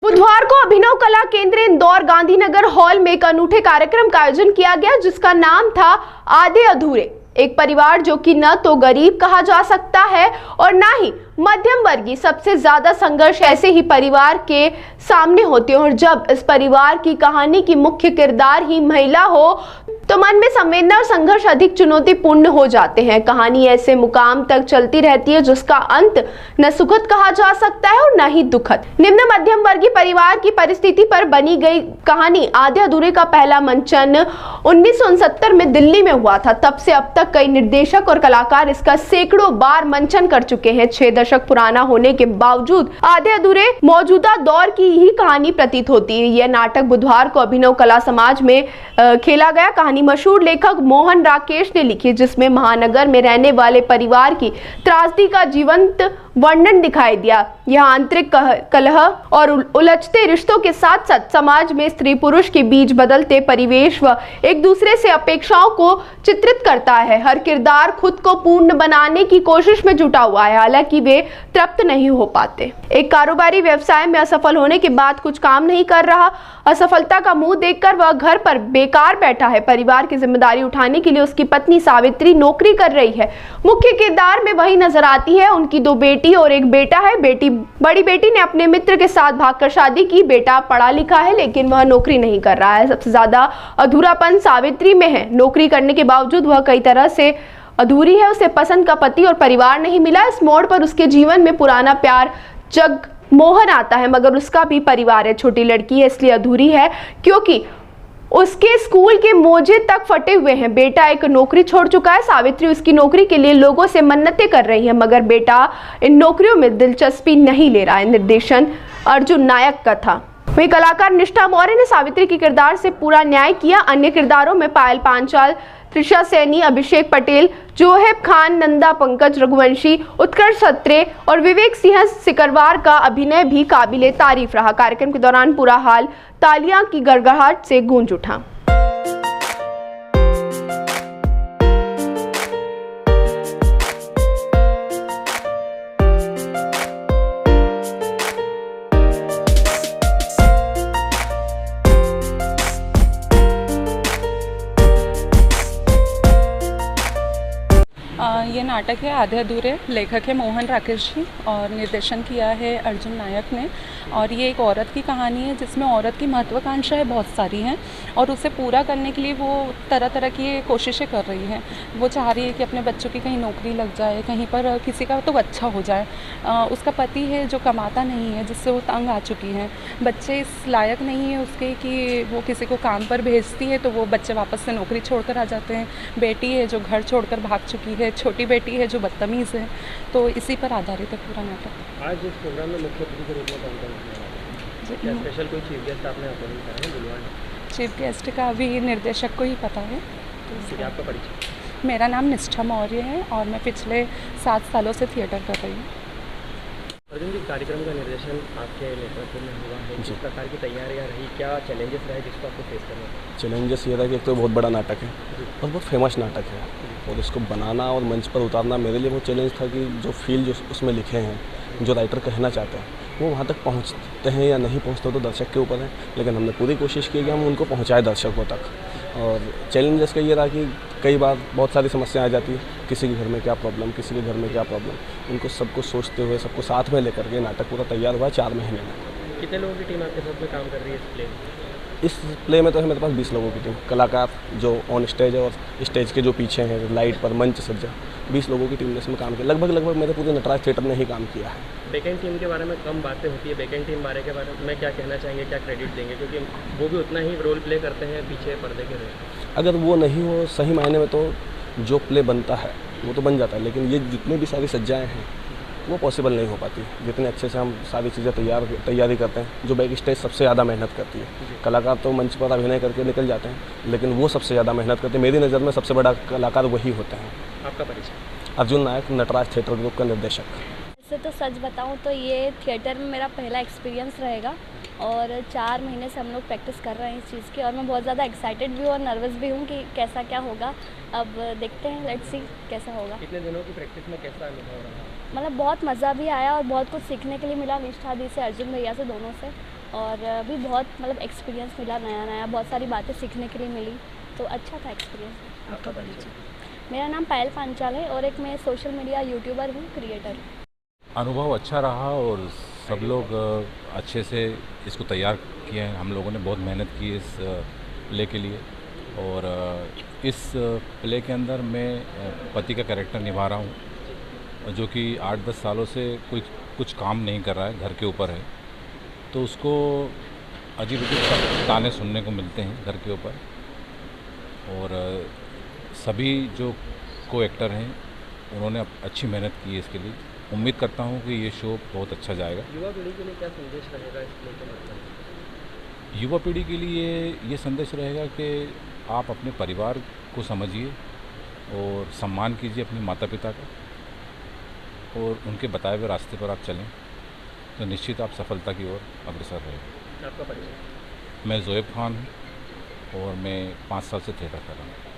बुधवार को अभिनव कला केंद्र इंदौर गांधीनगर हॉल में एक अनूठे कार्यक्रम का आयोजन किया गया, जिसका नाम था आधे अधूरे। एक परिवार जो कि न तो गरीब कहा जा सकता है और ना ही मध्यम वर्गीय, सबसे ज्यादा संघर्ष ऐसे ही परिवार के सामने होते हैं। और जब इस परिवार की कहानी की मुख्य किरदार ही महिला हो तो मन में संवेदना और संघर्ष अधिक चुनौतीपूर्ण हो जाते हैं। कहानी ऐसे मुकाम तक चलती रहती है जिसका अंत न सुखद कहा जा सकता है और न ही दुखद। निम्न मध्यम वर्गीय परिवार की परिस्थिति पर बनी गई कहानी आधे अधूरे का पहला मंचन 1969 में दिल्ली में हुआ था। तब से अब तक कई निर्देशक और कलाकार इसका सैकड़ों बार मंचन कर चुके हैं। 6 दशक पुराना होने के बावजूद आधे अधूरे मौजूदा दौर की ही कहानी प्रतीत होती है। यह नाटक बुधवार को अभिनव कला समाज में खेला गया। कहानी मशहूर लेखक मोहन राकेश ने लिखी, जिसमें महानगर में रहने वाले परिवार की त्रासदी का जीवंत वर्णन दिखाई दिया। यह आंतरिक कलह और उलझते रिश्तों के साथ साथ समाज में स्त्री पुरुष के बीच बदलते परिवेश व एक दूसरे से अपेक्षाओं को चित्रित करता है। हर किरदार खुद को पूर्ण बनाने की कोशिश में जुटा हुआ है, हालांकि वे तृप्त नहीं हो पाते। एक कारोबारी व्यवसाय में असफल होने के बाद कुछ काम नहीं कर रहा। असफलता का मुंह देखकर वह घर पर बेकार बैठा है। परिवार की जिम्मेदारी उठाने के लिए उसकी पत्नी सावित्री नौकरी कर रही है। मुख्य किरदार में वही नजर आती है। उनकी 2 बेटी और एक बेटा है। बड़ी बेटी ने अपने मित्र के साथ भागकर शादी की। बेटा पढ़ा लिखा है लेकिन वह नौकरी नहीं कर रहा है। सबसे ज्यादा अधूरापन सावित्री में है। नौकरी करने के बावजूद वह कई तरह से अधूरी है। उसे पसंद का पति और परिवार नहीं मिला। इस मोड़ पर उसके जीवन में पुराना प्यार जग मोहन आता है, मगर उसका भी परिवार है। छोटी लड़की है इसलिए अधूरी है क्योंकि उसके स्कूल के मोजे तक फटे हुए हैं। बेटा एक नौकरी छोड़ चुका है। सावित्री उसकी नौकरी के लिए लोगों से मन्नतें कर रही है, मगर बेटा इन नौकरियों में दिलचस्पी नहीं ले रहा है। निर्देशन अर्जुन नायक का था। वही कलाकार निष्ठा मौर्य ने सावित्री के किरदार से पूरा न्याय किया। अन्य किरदारों में पायल पांचाल, त्रिशा सैनी, अभिषेक पटेल, जोहेब खान, नंदा पंकज, रघुवंशी, उत्कर्ष सत्रे और विवेक सिंह सिकरवार का अभिनय भी काबिले तारीफ रहा। कार्यक्रम के दौरान पूरा हाल तालियां की गड़गड़ाहट से गूंज उठा। ये नाटक है आधे अधूरे। लेखक है मोहन राकेश जी और निर्देशन किया है अर्जुन नायक ने। और ये एक औरत की कहानी है जिसमें औरत की महत्वाकांक्षाएं बहुत सारी हैं और उसे पूरा करने के लिए वो तरह तरह की कोशिशें कर रही है। वो चाह रही है कि अपने बच्चों की कहीं नौकरी लग जाए, कहीं पर किसी का तो अच्छा हो जाए। उसका पति है जो कमाता नहीं है, जिससे वो तंग आ चुकी हैं। बच्चे इस लायक नहीं है उसके कि वो किसी को काम पर भेजती है तो वो बच्चे वापस से नौकरी छोड़कर आ जाते हैं। बेटी है जो घर छोड़कर भाग चुकी है। छोटी बेटी है जो बदतमीज़ है। तो इसी पर आधारित है पूरा नाटक। आज इस प्रोग्राम में मुख्य अतिथि के रूप में कौन क्या स्पेशल कोई चीफ गेस्ट आपने अपॉइंट करा है बुलवान? चीफ गेस्ट का अभी निर्देशक को ही पता है। तो आपका परिचय? मेरा नाम निष्ठा मौर्य है और मैं पिछले 7 सालों से थिएटर कर रही हूँ। अर्जुन जी, कार्यक्रम का निर्देशन आपके नेतृत्व में हुआ है। किस प्रकार की तैयारियाँ रही, क्या चैलेंजेस रहे जिसको आपको फेस करना है? चैलेंजेस ये था कि एक तो बहुत बड़ा नाटक है और बहुत फेमस नाटक है, और इसको बनाना और मंच पर उतारना मेरे लिए बहुत चैलेंज था कि जो फील जो उसमें लिखे हैं, जो राइटर कहना चाहते हैं, वो वहाँ तक पहुँचते हैं या नहीं पहुँचते तो दर्शक के ऊपर है। लेकिन हमने पूरी कोशिश की कि हम उनको पहुँचाए दर्शकों तक। और चैलेंजेस का ये रहा कि कई बार बहुत सारी समस्याएं आ जाती है। किसी के घर में क्या प्रॉब्लम, किसी के घर में क्या प्रॉब्लम, उनको सबको सोचते हुए, सबको साथ में लेकर के नाटक पूरा तैयार हुआ 4 महीने में। कितने लोगों की टीम आपके साथ में काम कर रही है इस प्ले में? इस प्ले में तो है मेरे पास 20 लोगों की टीम। कलाकार जो ऑन स्टेज है और स्टेज के जो पीछे हैं, लाइट पर मंच सज्जा, 20 लोगों की टीम ने इसमें काम किया। लगभग मेरे पूरे नटराज थिएटर ने ही काम किया है। बैकेंड टीम के बारे में कम बातें होती है। बैकेंड टीम बारे के बारे में क्या कहना चाहेंगे, क्या क्रेडिट देंगे, क्योंकि वो भी उतना ही रोल प्ले करते हैं पीछे पर्दे के रहे। अगर वो नहीं हो सही मायने में तो जो प्ले बनता है वो तो बन जाता है, लेकिन ये जितनी भी सारी सज्जाएँ हैं वो पॉसिबल नहीं हो पाती। जितने अच्छे से हम सारी चीज़ें तैयारी करते हैं। जो बैक स्टेज सबसे ज़्यादा मेहनत करती है। कलाकार तो मंच पर अभिनय करके निकल जाते हैं, लेकिन वो सबसे ज़्यादा मेहनत करते हैं। मेरी नज़र में सबसे बड़ा कलाकार वही होते हैं। आपका परिचय? अर्जुन नायक, नटराज थिएटर ग्रुप का निर्देशक। वैसे तो सच बताऊं तो ये थिएटर में मेरा पहला एक्सपीरियंस रहेगा और 4 महीने से हम लोग प्रैक्टिस कर रहे हैं इस चीज़ की, और मैं बहुत ज़्यादा एक्साइटेड भी हूँ और नर्वस भी हूँ कि कैसा क्या होगा। अब देखते हैं, लेट्स सी कैसा होगा। कितने दिनों की प्रैक्टिस में कैसा अनुभव रहा? मतलब बहुत मज़ा भी आया और बहुत कुछ सीखने के लिए मिला निष्ठा दी से, अर्जुन भैया से, दोनों से। और भी बहुत मतलब एक्सपीरियंस मिला, नया नया बहुत सारी बातें सीखने के लिए मिली, तो अच्छा था एक्सपीरियंस। आपका परिचय? मेरा नाम पायल पांचाल है और एक मैं सोशल मीडिया यूट्यूबर हूँ, क्रिएटर हूँ। अनुभव अच्छा रहा और सब लोग अच्छे से इसको तैयार किए हैं। हम लोगों ने बहुत मेहनत की इस प्ले के लिए और इस प्ले के अंदर मैं पति का कैरेक्टर निभा रहा हूँ, जो कि 8-10 सालों से कुछ काम नहीं कर रहा है, घर के ऊपर है, तो उसको अजीब-अजीब ताने सुनने को मिलते हैं घर के ऊपर। और सभी जो को एक्टर हैं उन्होंने अच्छी मेहनत की है इसके लिए। उम्मीद करता हूँ कि ये शो बहुत अच्छा जाएगा। युवा पीढ़ी के लिए क्या संदेश रहेगा इस प्ले के माध्यम से? युवा पीढ़ी के लिए ये संदेश रहेगा कि आप अपने परिवार को समझिए और सम्मान कीजिए अपने माता पिता का, और उनके बताए हुए रास्ते पर आप चलें तो निश्चित आप सफलता की ओर अग्रसर रहेंगे। आपका परिचय? मैं ज़ोएब खान हूँ और मैं 5 साल से थिएटर कर रहा हूँ।